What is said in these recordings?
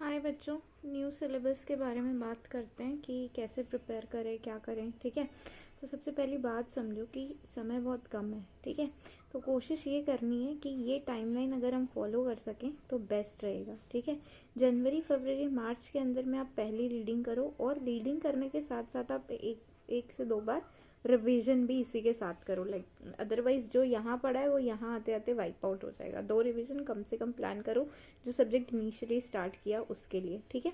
हाय बच्चों, new syllabus के बारे में बात करते हैं कि कैसे प्रिपेयर करें, क्या करें। ठीक है, तो सबसे पहली बात समझो कि समय बहुत कम है। ठीक है, तो कोशिश ये करनी है कि ये टाइमलाइन अगर हम फॉलो कर सकें तो बेस्ट रहेगा। ठीक है, जनवरी फरवरी मार्च के अंदर में आप पहली रीडिंग करो और रीडिंग करने के साथ साथ आप एक से दो बार रिवीजन भी इसी के साथ करो। लाइक अदरवाइज जो यहाँ पढ़ा है वो यहाँ आते आते वाइप आउट हो जाएगा। 2 रिवीजन कम से कम प्लान करो जो सब्जेक्ट इनिशियली स्टार्ट किया उसके लिए। ठीक है,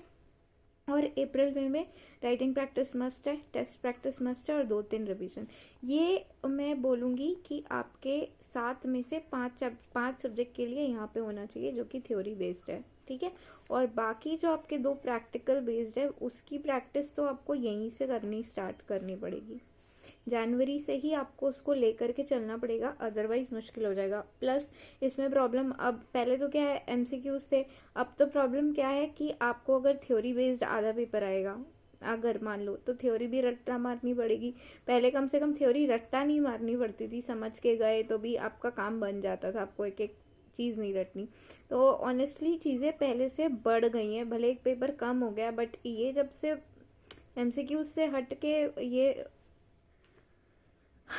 और अप्रैल मई में राइटिंग प्रैक्टिस मस्ट है, टेस्ट प्रैक्टिस मस्ट है और 2-3 रिवीजन। ये मैं बोलूँगी कि आपके 7 में से 5 सब्जेक्ट के लिए यहाँ पे होना चाहिए जो कि थ्योरी बेस्ड है। ठीक है, और बाकी जो आपके 2 प्रैक्टिकल बेस्ड है उसकी प्रैक्टिस तो आपको यहीं से स्टार्ट करनी पड़ेगी। जनवरी से ही आपको उसको लेकर के चलना पड़ेगा, अदरवाइज मुश्किल हो जाएगा। प्लस इसमें प्रॉब्लम, अब पहले तो क्या है एमसीक्यूज थे, अब तो प्रॉब्लम क्या है कि आपको अगर थ्योरी बेस्ड आधा पेपर आएगा, अगर मान लो, तो थ्योरी भी रट्टा मारनी पड़ेगी। पहले कम से कम थ्योरी रट्टा नहीं मारनी पड़ती थी, समझ के गए तो भी आपका काम बन जाता था, आपको एक एक चीज़ नहीं रटनी। तो ऑनेस्टली चीज़ें पहले से बढ़ गई हैं, भले एक पेपर कम हो गया, बट ये जब से एमसीक्यूज से हट के ये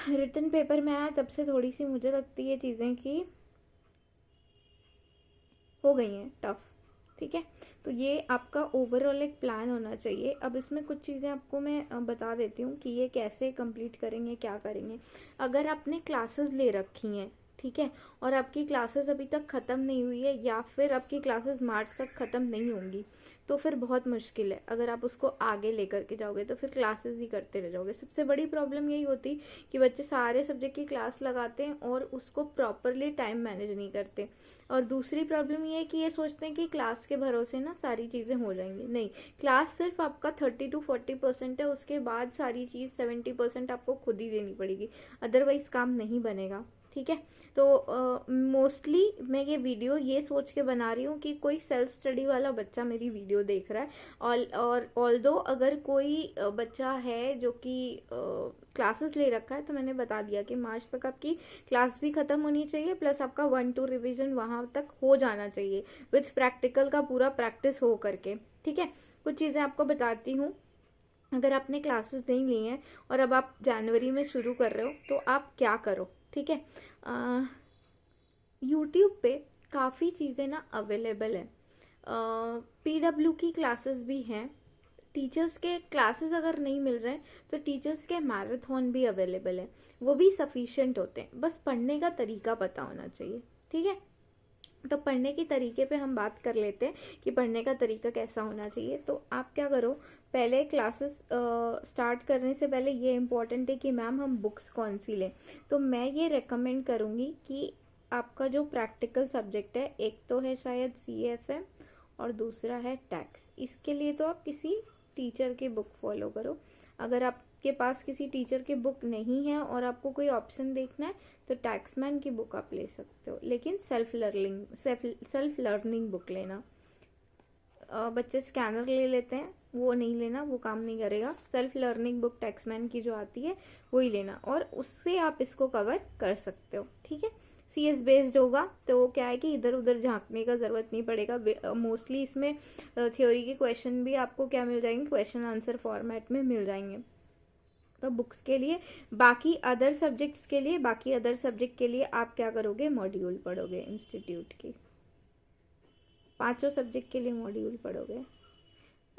रिटन पेपर में आया तब से थोड़ी सी मुझे लगती है चीज़ें कि हो गई हैं टफ। ठीक है, तो ये आपका ओवरऑल एक प्लान होना चाहिए। अब इसमें कुछ चीज़ें आपको मैं बता देती हूँ कि ये कैसे कंप्लीट करेंगे, क्या करेंगे। अगर आपने क्लासेस ले रखी हैं, ठीक है, और आपकी क्लासेस अभी तक ख़त्म नहीं हुई है या फिर आपकी क्लासेस मार्च तक ख़त्म नहीं होंगी, तो फिर बहुत मुश्किल है। अगर आप उसको आगे लेकर के जाओगे तो फिर क्लासेस ही करते रह जाओगे। सबसे बड़ी प्रॉब्लम यही होती कि बच्चे सारे सब्जेक्ट की क्लास लगाते हैं और उसको प्रॉपरली टाइम मैनेज नहीं करते। और दूसरी प्रॉब्लम ये है कि ये सोचते हैं कि क्लास के भरोसे ना सारी चीज़ें हो जाएंगी। नहीं, क्लास सिर्फ आपका 30-40% है, उसके बाद सारी चीज़ 70% आपको खुद ही देनी पड़ेगी, अदरवाइज काम नहीं बनेगा। ठीक है, तो मोस्टली मैं ये वीडियो ये सोच के बना रही हूँ कि कोई सेल्फ स्टडी वाला बच्चा मेरी वीडियो देख रहा है। और ऑल्दो अगर कोई बच्चा है जो कि क्लासेस ले रखा है, तो मैंने बता दिया कि मार्च तक आपकी क्लास भी ख़त्म होनी चाहिए, प्लस आपका 1-2 रिवीजन वहाँ तक हो जाना चाहिए विथ प्रैक्टिकल का पूरा प्रैक्टिस हो करके। ठीक है, कुछ चीज़ें आपको बताती हूँ। अगर आपने क्लासेस नहीं ली हैं और अब आप जनवरी में शुरू कर रहे हो तो आप क्या करो। ठीक है, यूट्यूब पे काफ़ी चीज़ें ना अवेलेबल है। पीडब्ल्यू की क्लासेस भी हैं, टीचर्स के क्लासेस अगर नहीं मिल रहे हैं तो टीचर्स के मैराथन भी अवेलेबल है, वो भी सफिशिएंट होते हैं। बस पढ़ने का तरीका पता होना चाहिए। ठीक है, तो पढ़ने के तरीके पे हम बात कर लेते हैं कि पढ़ने का तरीका कैसा होना चाहिए। तो आप क्या करो, पहले क्लासेस स्टार्ट करने से पहले ये इम्पोर्टेंट है कि मैम हम बुक्स कौन सी लें। तो मैं ये रेकमेंड करूँगी कि आपका जो प्रैक्टिकल सब्जेक्ट है, एक तो है शायद CFM और दूसरा है टैक्स। इसके लिए तो आप किसी टीचर की बुक फॉलो करो। अगर आपके पास किसी टीचर की बुक नहीं है और आपको कोई ऑप्शन देखना है तो टैक्समैन की बुक आप ले सकते हो, लेकिन सेल्फ लर्निंग बुक लेना। बच्चे स्कैनर ले लेते हैं, वो नहीं लेना, वो काम नहीं करेगा। सेल्फ लर्निंग बुक टैक्समैन की जो आती है वही लेना, और उससे आप इसको कवर कर सकते हो। ठीक है, CS बेस्ड होगा तो क्या है कि इधर उधर झांकने का ज़रूरत नहीं पड़ेगा। मोस्टली इसमें थ्योरी के क्वेश्चन भी आपको क्या मिल जाएंगे, क्वेश्चन आंसर फॉर्मेट में मिल जाएंगे। तो बुक्स के लिए, बाकी अदर सब्जेक्ट के लिए आप क्या करोगे, मॉड्यूल पढ़ोगे इंस्टीट्यूट की, 5 सब्जेक्ट के लिए मॉड्यूल पढ़ोगे।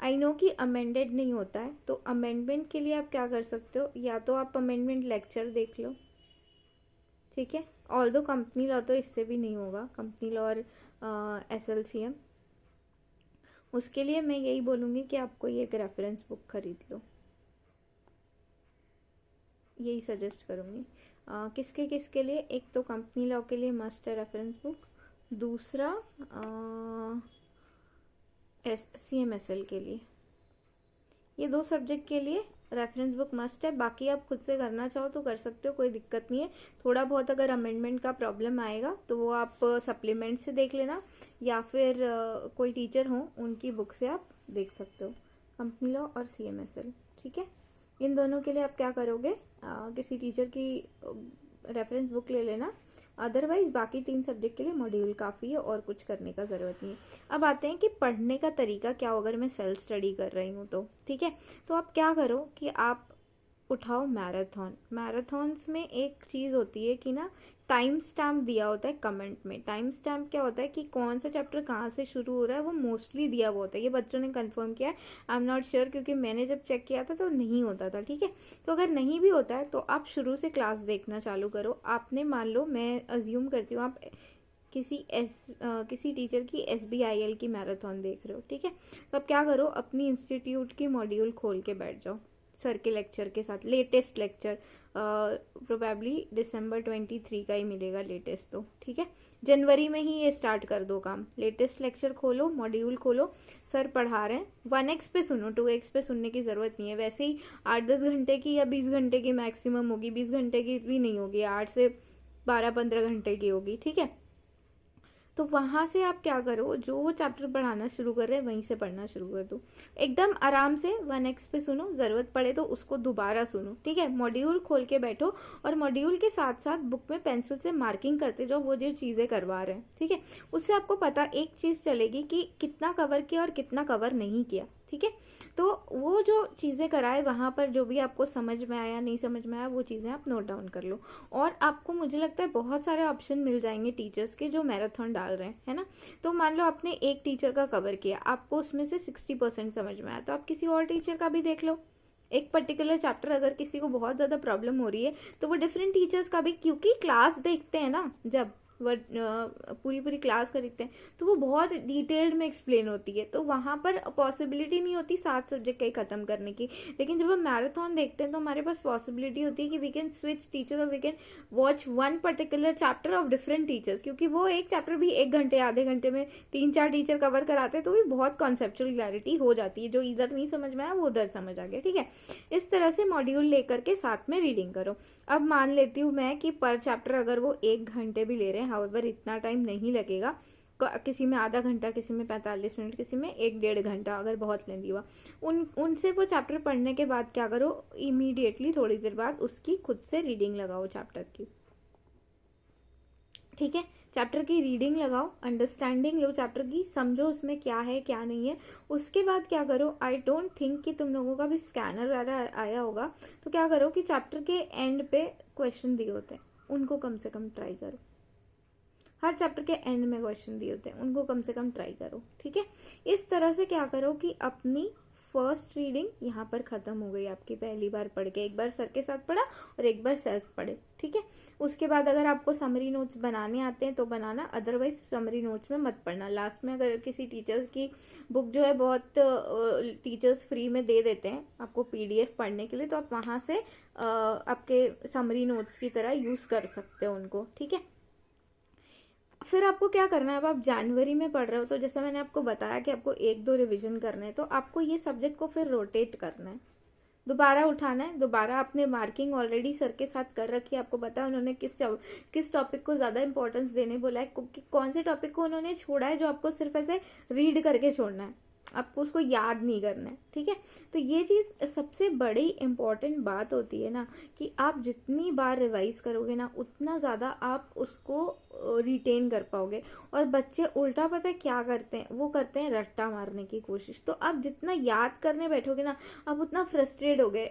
आई नो कि अमेंडेड नहीं होता है, तो अमेंडमेंट के लिए आप क्या कर सकते हो, या तो आप अमेंडमेंट लेक्चर देख लो। ठीक है, ऑल्दो कंपनी लॉ तो इससे भी नहीं होगा, कंपनी लॉ और SLCM। उसके लिए मैं यही बोलूँगी कि आपको ये एक रेफरेंस बुक खरीद लो, यही सजेस्ट करूँगी। किसके किसके लिए, एक तो कंपनी लॉ के लिए मस्ट है रेफरेंस बुक, दूसरा CMSL के लिए। ये 2 सब्जेक्ट के लिए रेफरेंस बुक मस्ट है। बाकी आप खुद से करना चाहो तो कर सकते हो, कोई दिक्कत नहीं है। थोड़ा बहुत अगर अमेंडमेंट का प्रॉब्लम आएगा तो वो आप सप्लीमेंट से देख लेना, या फिर कोई टीचर हो उनकी बुक से आप देख सकते हो, कंपनी लॉ और CMSL। ठीक है, इन दोनों के लिए आप क्या करोगे, किसी टीचर की रेफरेंस बुक ले लेना, अदरवाइज बाकी 3 सब्जेक्ट के लिए मॉड्यूल काफ़ी है और कुछ करने का ज़रूरत नहीं है। अब आते हैं कि पढ़ने का तरीका क्या हो अगर मैं सेल्फ स्टडी कर रही हूँ तो, ठीक है। तो आप क्या करो कि आप उठाओ मैराथन। मैराथन्स में एक चीज़ होती है कि ना टाइम स्टैम्प दिया होता है कमेंट में। टाइम स्टैम्प क्या होता है कि कौन सा चैप्टर कहाँ से शुरू हो रहा है वो मोस्टली दिया हुआ होता है। ये बच्चों ने कंफर्म किया है, आई एम नॉट श्योर, क्योंकि मैंने जब चेक किया था तो नहीं होता था, ठीक है। तो अगर नहीं भी होता है तो आप शुरू से क्लास देखना चालू करो। आपने मान लो, मैं अज्यूम करती हूँ आप किसी टीचर की SBIL की मैराथन देख रहे हो, ठीक है। तो आप क्या करो, अपनी इंस्टीट्यूट की मॉड्यूल खोल के बैठ जाओ सर के लेक्चर के साथ। लेटेस्ट लेक्चर प्रोबेबली December 23 का ही मिलेगा लेटेस्ट तो, ठीक है। जनवरी में ही ये स्टार्ट कर दो काम। लेटेस्ट लेक्चर खोलो, मॉड्यूल खोलो, सर पढ़ा रहे हैं, 1x पे सुनो, 2x पे सुनने की ज़रूरत नहीं है। वैसे ही 8-10 घंटे की या 20 घंटे की मैक्सिमम होगी, 20 घंटे की भी नहीं होगी, 8 से 12-15 घंटे की होगी, ठीक है। तो वहाँ से आप क्या करो, जो वो चैप्टर पढ़ाना शुरू कर रहे हैं वहीं से पढ़ना शुरू कर दो। एकदम आराम से 1x पे सुनो, ज़रूरत पड़े तो उसको दोबारा सुनो, ठीक है। मॉड्यूल खोल के बैठो और मॉड्यूल के साथ साथ बुक में पेंसिल से मार्किंग करते जाओ वो जो चीज़ें करवा रहे हैं, ठीक है। उससे आपको पता एक चीज़ चलेगी कि कितना कवर किया और कितना कवर नहीं किया, ठीक है। तो वो जो चीज़ें कराए वहाँ पर जो भी आपको समझ में आया, नहीं समझ में आया, वो चीज़ें आप नोट डाउन कर लो। और आपको मुझे लगता है बहुत सारे ऑप्शन मिल जाएंगे टीचर्स के जो मैराथन डाल रहे हैं, है ना। तो मान लो आपने एक टीचर का कवर किया, आपको उसमें से 60% समझ में आया, तो आप किसी और टीचर का भी देख लो। एक पर्टिकुलर चैप्टर अगर किसी को बहुत ज़्यादा प्रॉब्लम हो रही है तो वो डिफरेंट टीचर्स का भी, क्योंकि क्लास देखते हैं ना जब पूरी क्लास खरीदते हैं तो वो बहुत डिटेल्ड में एक्सप्लेन होती है, तो वहाँ पर पॉसिबिलिटी नहीं होती 7 सब्जेक्ट का ही ख़त्म करने की। लेकिन जब हम मैराथन देखते हैं तो हमारे पास पॉसिबिलिटी होती है कि वी कैन स्विच टीचर और we can watch one particular chapter of different teachers, क्योंकि वो एक चैप्टर भी 1 घंटे आधे घंटे में 3-4 टीचर कवर कराते हैं, तो भी बहुत कॉन्सेप्चुअल क्लैरिटी हो जाती है। जो इधर नहीं समझ में आया वो उधर समझ आ गया, ठीक है। इस तरह से मॉड्यूल लेकर के साथ में रीडिंग करो। अब मान लेती हूँ मैं कि पर चैप्टर अगर वो 1 घंटे भी ले रहे हैं, हाउएवर इतना टाइम नहीं लगेगा, किसी में आधा घंटा, किसी में 45 मिनट, किसी में 1-1.5 घंटा, अगर बहुत लेंदी हुआ उनसे वो चैप्टर पढ़ने के बाद क्या करो, इमीडिएटली थोड़ी देर बाद उसकी खुद से रीडिंग लगाओ चैप्टर की, ठीक है। चैप्टर की रीडिंग लगाओ, अंडरस्टैंडिंग लो चैप्टर की, समझो उसमें क्या है क्या नहीं है। उसके बाद क्या करो, आई डोंट थिंक कि तुम लोगों का भी स्कैनर आया होगा, तो क्या करो कि चैप्टर के एंड पे क्वेश्चन दिए होते हैं, उनको कम से कम ट्राई करो। हर चैप्टर के एंड में क्वेश्चन दिए होते हैं, उनको कम से कम ट्राई करो, ठीक है। इस तरह से क्या करो कि अपनी फर्स्ट रीडिंग यहाँ पर ख़त्म हो गई आपकी, पहली बार पढ़ के, एक बार सर के साथ पढ़ा और एक बार सेल्फ पढ़े, ठीक है। उसके बाद अगर आपको समरी नोट्स बनाने आते हैं तो बनाना, अदरवाइज समरी नोट्स में मत पढ़ना। लास्ट में अगर किसी टीचर की बुक जो है, बहुत टीचर्स फ्री में दे देते हैं आपको PDF पढ़ने के लिए, तो आप वहाँ से आपके समरी नोट्स की तरह यूज़ कर सकते हो उनको, ठीक है। फिर आपको क्या करना है, अब आप जनवरी में पढ़ रहे हो तो जैसा मैंने आपको बताया कि आपको 1-2 रिवीजन करने हैं, तो आपको ये सब्जेक्ट को फिर रोटेट करना है, दोबारा उठाना है। दोबारा आपने मार्किंग ऑलरेडी सर के साथ कर रखी है, आपको पता है उन्होंने किस टॉपिक को ज़्यादा इंपॉर्टेंस देने बोला है, कौन से टॉपिक को उन्होंने छोड़ा है जो आपको सिर्फ ऐसे रीड करके छोड़ना है, आपको उसको याद नहीं करना है, ठीक है। तो ये चीज़ सबसे बड़ी इम्पॉर्टेंट बात होती है ना, कि आप जितनी बार रिवाइज करोगे ना उतना ज़्यादा आप उसको रिटेन कर पाओगे। और बच्चे उल्टा पता है क्या करते हैं, वो करते हैं रट्टा मारने की कोशिश। तो आप जितना याद करने बैठोगे ना, आप उतना फ्रस्ट्रेट हो गए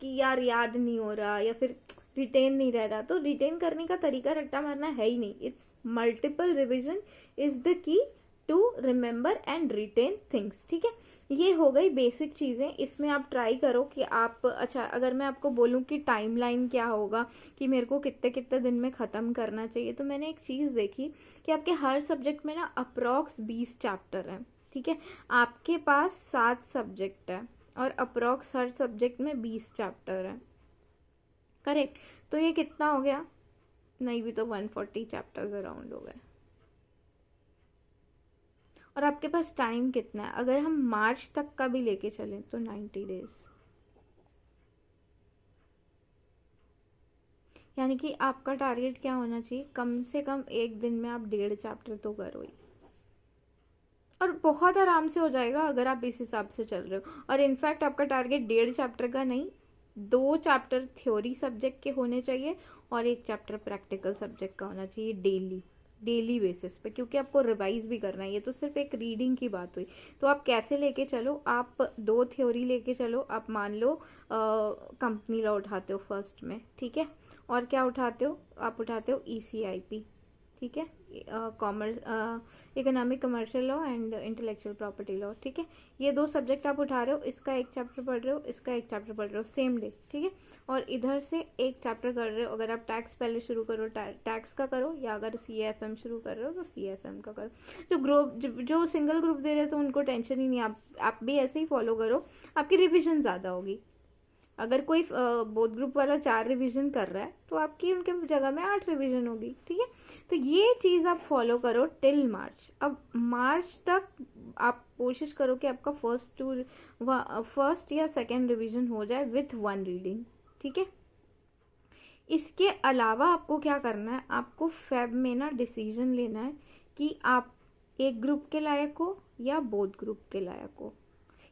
कि यार याद नहीं हो रहा या फिर रिटेन नहीं रह रहा। तो रिटेन करने का तरीका रट्टा मारना है ही नहीं, it's multiple revision is the key to remember and retain things, ठीक है। ये हो गई बेसिक चीज़ें, इसमें आप ट्राई करो कि आप, अच्छा अगर मैं आपको बोलूँ कि टाइमलाइन क्या होगा, कि मेरे को कितने कितने दिन में ख़त्म करना चाहिए, तो मैंने एक चीज़ देखी कि आपके हर सब्जेक्ट में ना अप्रॉक्स 20 चैप्टर हैं, ठीक है। आपके पास 7 सब्जेक्ट है और अप्रॉक्स हर सब्जेक्ट में 20 चैप्टर है, करेक्ट। तो ये कितना हो गया, नहीं भी तो 140 चैप्टर्स अराउंड हो गए। और आपके पास टाइम कितना है, अगर हम मार्च तक का भी लेके चलें तो 90 डेज, यानी कि आपका टारगेट क्या होना चाहिए, कम से कम एक दिन में आप 1.5 चैप्टर तो करो ही, और बहुत आराम से हो जाएगा अगर आप इस हिसाब से चल रहे हो। और इनफैक्ट आपका टारगेट 1.5 चैप्टर का नहीं, 2 चैप्टर थ्योरी सब्जेक्ट के होने चाहिए और 1 चैप्टर प्रैक्टिकल सब्जेक्ट का होना चाहिए डेली बेसिस पे, क्योंकि आपको रिवाइज भी करना है। ये तो सिर्फ एक रीडिंग की बात हुई। तो आप कैसे लेके चलो, आप 2 थ्योरी लेके चलो। आप मान लो कंपनी लॉ उठाते हो फर्स्ट में, ठीक है, और क्या उठाते हो, आप उठाते हो ECIP, ठीक है, economic commercial law and intellectual property law, ठीक है। ये 2 सब्जेक्ट आप उठा रहे हो, इसका 1 चैप्टर पढ़ रहे हो, इसका 1 चैप्टर पढ़ रहे हो सेम डे, ठीक है, और इधर से 1 चैप्टर कर रहे हो। अगर आप टैक्स पहले शुरू करो टैक्स का करो, या अगर CAFM शुरू कर रहे हो तो CAFM का करो। जो सिंगल ग्रुप दे रहे हो तो उनको टेंशन ही नहीं, आप भी ऐसे ही फॉलो करो, आपकी रिविजन ज़्यादा होगी। अगर कोई बोथ ग्रुप वाला 4 रिवीजन कर रहा है तो आपकी उनके जगह में 8 रिवीजन होगी, ठीक है। तो ये चीज़ आप फॉलो करो टिल मार्च। अब मार्च तक आप कोशिश करो कि आपका फर्स्ट या सेकेंड रिवीजन हो जाए विथ 1 रीडिंग, ठीक है। इसके अलावा आपको क्या करना है, आपको फेब में ना डिसीजन लेना है कि आप एक ग्रुप के लायक हो या बोथ ग्रुप के लायक हो।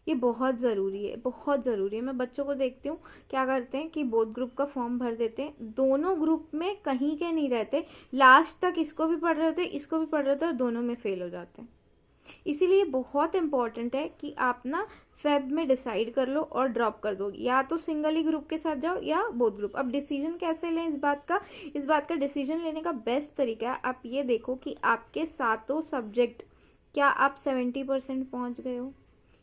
ये बहुत ज़रूरी है, बहुत ज़रूरी है। मैं बच्चों को देखती हूँ क्या करते हैं कि बोथ ग्रुप का फॉर्म भर देते हैं, दोनों ग्रुप में कहीं के नहीं रहते, लास्ट तक इसको भी पढ़ रहे होते हैं इसको भी पढ़ रहे होते हैं और दोनों में फेल हो जाते हैं। इसीलिए बहुत इंपॉर्टेंट है कि आप ना फेब में डिसाइड कर लो और ड्रॉप कर दो, या तो सिंगल ही ग्रुप के साथ जाओ या बोथ ग्रुप। अब डिसीजन कैसे लें इस बात का डिसीजन लेने का बेस्ट तरीका है, आप ये देखो कि आपके 7 सब्जेक्ट क्या आप 70% पहुंच गए हो।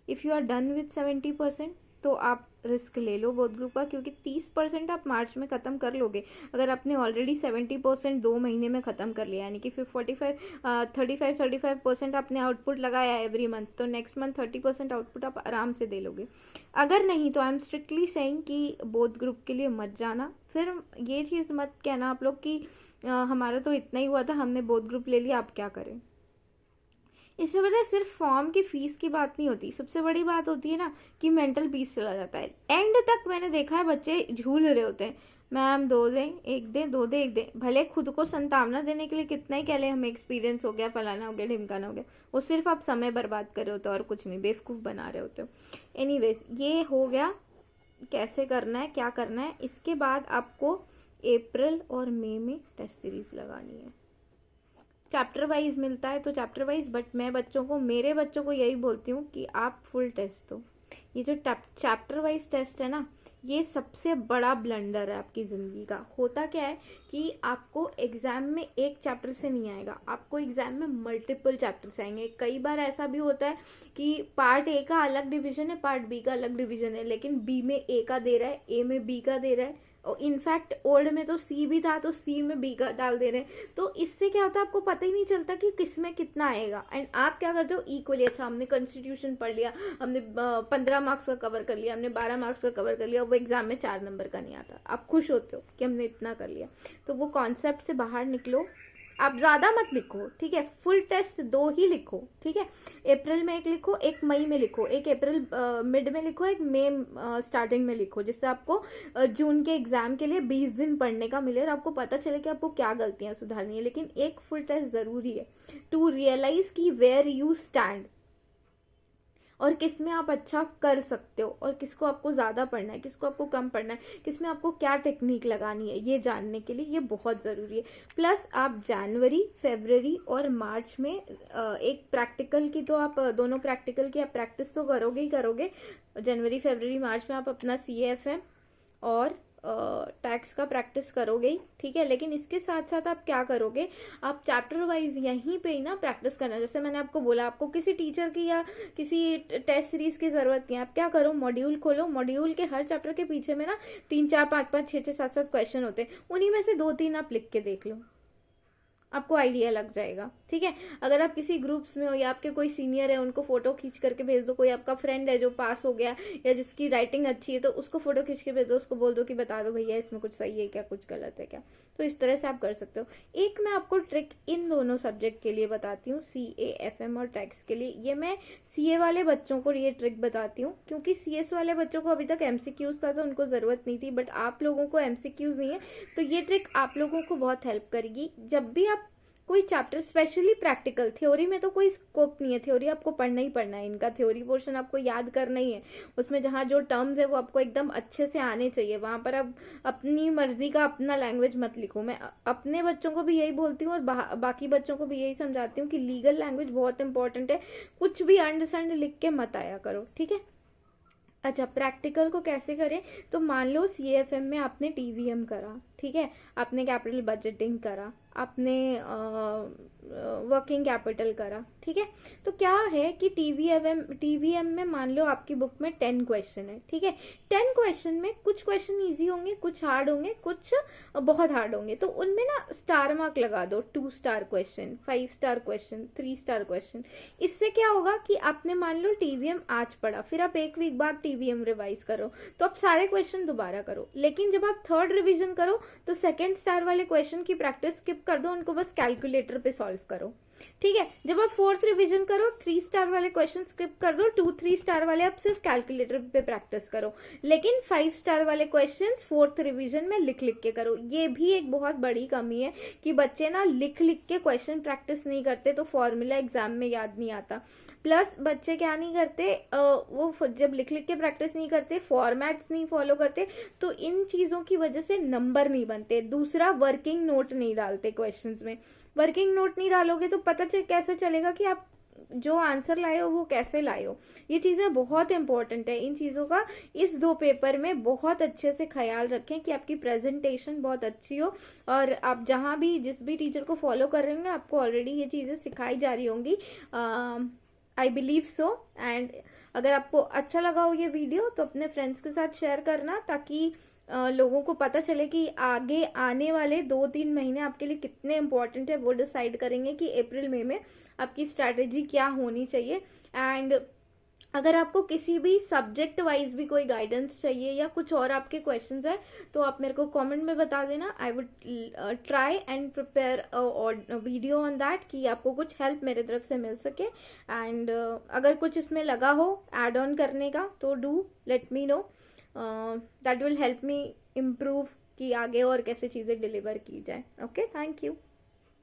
If you are done with 70% तो आप रिस्क ले लो बोथ ग्रुप का, क्योंकि 30% आप मार्च में ख़त्म कर लोगे। अगर आपने ऑलरेडी 70% 2 महीने में ख़त्म कर लिया, यानी कि फिर 35% आपने आउटपुट लगाया एवरी मंथ, तो नेक्स्ट मंथ 30% आउटपुट आप आराम से दे लोगे। अगर नहीं तो आई एम स्ट्रिक्टली सेइंग कि बोथ ग्रुप के लिए मत जाना। फिर ये चीज़ मत कहना आप लोग कि हमारा तो इतना ही हुआ था, हमने बोथ ग्रुप ले लिया, आप क्या करें। इसमें पता है सिर्फ फॉर्म की फीस की बात नहीं होती, सबसे बड़ी बात होती है ना कि मेंटल पीस चला जाता है। एंड तक मैंने देखा है बच्चे झूल रहे होते हैं, मैम 2 दें 1 दें 2 दें 1 दें, भले खुद को संतावना देने के लिए कितना ही कह ले हमें एक्सपीरियंस हो गया, फलाना हो गया, ढिमकाना हो गया, वो सिर्फ आप समय बर्बाद कर रहे होते हो और कुछ नहीं, बेवकूफ़ बना रहे होते हो। एनीवेज ये हो गया कैसे करना है क्या करना है। इसके बाद आपको अप्रैल और मई में टेस्ट सीरीज लगानी है। चैप्टर वाइज मिलता है तो चैप्टर वाइज, बट मैं मेरे बच्चों को यही बोलती हूँ कि आप फुल टेस्ट दो। ये जो चैप्टर वाइज टेस्ट है ना, ये सबसे बड़ा ब्लंडर है आपकी ज़िंदगी का। होता क्या है कि आपको एग्जाम में एक चैप्टर से नहीं आएगा, आपको एग्जाम में मल्टीपल चैप्टर से आएंगे। कई बार ऐसा भी होता है कि पार्ट ए का अलग डिवीजन है, पार्ट बी का अलग डिवीजन है, लेकिन बी में ए का दे रहा है, ए में बी का दे रहा है, और इनफैक्ट ओल्ड में तो सी भी था तो सी में बी का डाल दे रहे हैं। तो इससे क्या होता है, आपको पता ही नहीं चलता कि किस में कितना आएगा। एंड आप क्या करते हो इक्वली, अच्छा हमने कॉन्स्टिट्यूशन पढ़ लिया, हमने 15 मार्क्स का कवर कर लिया, हमने 12 मार्क्स का कवर कर लिया, वो एग्जाम में 4 नंबर का नहीं आता, आप खुश होते हो कि हमने इतना कर लिया। तो वो कॉन्सेप्ट से बाहर निकलो, आप ज़्यादा मत लिखो, ठीक है, फुल टेस्ट 2 ही लिखो, ठीक है। अप्रैल में 1 लिखो, 1 मई में लिखो, 1 अप्रैल मिड में लिखो, 1 मई स्टार्टिंग में लिखो, जिससे आपको जून के एग्जाम के लिए 20 दिन पढ़ने का मिले और आपको पता चले कि आपको क्या गलतियां सुधारनी है। लेकिन एक फुल टेस्ट ज़रूरी है टू रियलाइज कि वेयर यू स्टैंड और किस में आप अच्छा कर सकते हो और किसको आपको ज़्यादा पढ़ना है, किसको आपको कम पढ़ना है, किस में आपको क्या टेक्निक लगानी है, ये जानने के लिए ये बहुत ज़रूरी है। प्लस आप जनवरी, फरवरी और मार्च में एक प्रैक्टिकल की, तो आप दोनों प्रैक्टिकल की आप प्रैक्टिस तो करोगे ही करोगे। जनवरी फरवरी मार्च में आप अपना CAFM और टैक्स का प्रैक्टिस करोगे ही, ठीक है। लेकिन इसके साथ साथ आप क्या करोगे, आप चैप्टर वाइज यहीं पे ही ना प्रैक्टिस करना। जैसे मैंने आपको बोला, आपको किसी टीचर की या किसी टेस्ट सीरीज की ज़रूरत नहीं है। आप क्या करो, मॉड्यूल खोलो, मॉड्यूल के हर चैप्टर के पीछे में ना 3 4 5 5 6 6 7 7 क्वेश्चन होते हैं, उन्हीं में से 2 3 आप लिख के देख लो, आपको आइडिया लग जाएगा, ठीक है। अगर आप किसी ग्रुप्स में हो या आपके कोई सीनियर है, उनको फोटो खींच करके भेज दो। कोई आपका फ्रेंड है जो पास हो गया या जिसकी राइटिंग अच्छी है, तो उसको फोटो खींच के भेज दो, उसको बोल दो कि बता दो भैया इसमें कुछ सही है क्या, कुछ गलत है क्या। तो इस तरह से आप कर सकते हो। एक मैं आपको ट्रिक इन दोनों सब्जेक्ट के लिए बताती हूँ, CAFM और टैक्स के लिए। ये मैं CA वाले बच्चों को ये ट्रिक बताती हूँ, क्योंकि CS वाले बच्चों को अभी तक MCQs था तो उनको ज़रूरत नहीं थी, बट आप लोगों को MCQs नहीं है, तो ये ट्रिक आप लोगों को बहुत हेल्प करेगी। जब भी आप कोई चैप्टर स्पेशली प्रैक्टिकल, थ्योरी में तो कोई स्कोप नहीं है, थ्योरी आपको पढ़ना ही पढ़ना है, इनका थ्योरी पोर्शन आपको याद करना ही है, उसमें जहाँ जो टर्म्स है वो आपको एकदम अच्छे से आने चाहिए, वहाँ पर अब अपनी मर्जी का अपना लैंग्वेज मत लिखो। मैं अपने बच्चों को भी यही बोलती हूँ और बाकी बच्चों को भी यही समझाती हूँ कि लीगल लैंग्वेज बहुत इंपॉर्टेंट है, कुछ भी अंड संड लिख के मत आया करो, ठीक है। अच्छा, प्रैक्टिकल को कैसे करें, तो मान लो सीएफएम में आपने टीवीएम करा, ठीक है, आपने कैपिटल बजटिंग करा, आपने वर्किंग कैपिटल करा, ठीक है। तो क्या है कि टीवीएम में मान लो आपकी बुक में 10 क्वेश्चन है, ठीक है। 10 क्वेश्चन में कुछ क्वेश्चन इजी होंगे, कुछ हार्ड होंगे, कुछ बहुत हार्ड होंगे, तो उनमें ना स्टार मार्क लगा दो, 2 star question, 5 star question, 3 star question. इससे क्या होगा कि आपने मान लो टीवीएम आज पढ़ा, फिर आप एक वीक बाद टीवीएम रिवाइज करो, तो आप सारे क्वेश्चन दोबारा करो। लेकिन जब आप थर्ड रिविजन करो तो सेकेंड स्टार वाले क्वेश्चन की प्रैक्टिस स्किप कर दो, उनको बस कैलकुलेटर पे सॉल्व करो, ठीक है। जब आप फोर्थ रिवीजन करो, 3 स्टार वाले क्वेश्चन स्किप कर दो, 2-3 स्टार वाले आप सिर्फ कैलकुलेटर पे प्रैक्टिस करो, लेकिन 5 स्टार वाले क्वेश्चंस फोर्थ रिवीजन में लिख लिख के करो। ये भी एक बहुत बड़ी कमी है कि बच्चे ना लिख लिख के क्वेश्चन प्रैक्टिस नहीं करते, तो फॉर्मूला एग्जाम में याद नहीं आता। प्लस बच्चे क्या नहीं करते, वो जब लिख लिख के प्रैक्टिस नहीं करते, फॉर्मेट्स नहीं फॉलो करते, तो इन चीज़ों की वजह से नंबर नहीं बनते। दूसरा, वर्किंग नोट नहीं डालते क्वेश्चंस में। वर्किंग नोट नहीं डालोगे तो पता कैसे चलेगा कि आप जो आंसर लाए हो वो कैसे लाए हो। ये चीज़ें बहुत इंपॉर्टेंट है, इन चीज़ों का इस 2 पेपर में बहुत अच्छे से ख्याल रखें कि आपकी प्रेजेंटेशन बहुत अच्छी हो, और आप जहाँ भी जिस भी टीचर को फॉलो कर रहे होंगे आपको ऑलरेडी ये चीज़ें सिखाई जा रही होंगी, आई बिलीव सो। एंड अगर आपको अच्छा लगा हो ये वीडियो तो अपने फ्रेंड्स के साथ शेयर करना, ताकि लोगों को पता चले कि आगे आने वाले 2-3 महीने आपके लिए कितने इंपॉर्टेंट है, वो डिसाइड करेंगे कि अप्रैल मई में आपकी स्ट्रैटेजी क्या होनी चाहिए। एंड अगर आपको किसी भी सब्जेक्ट वाइज भी कोई गाइडेंस चाहिए या कुछ और आपके क्वेश्चंस है तो आप मेरे को कमेंट में बता देना, I would try and prepare video on that कि आपको कुछ हेल्प मेरे तरफ से मिल सके। एंड अगर कुछ इसमें लगा हो ऐड ऑन करने का तो do let me know, that will help me improve कि आगे और कैसे चीज़ें डिलीवर की जाए। Okay, thank you.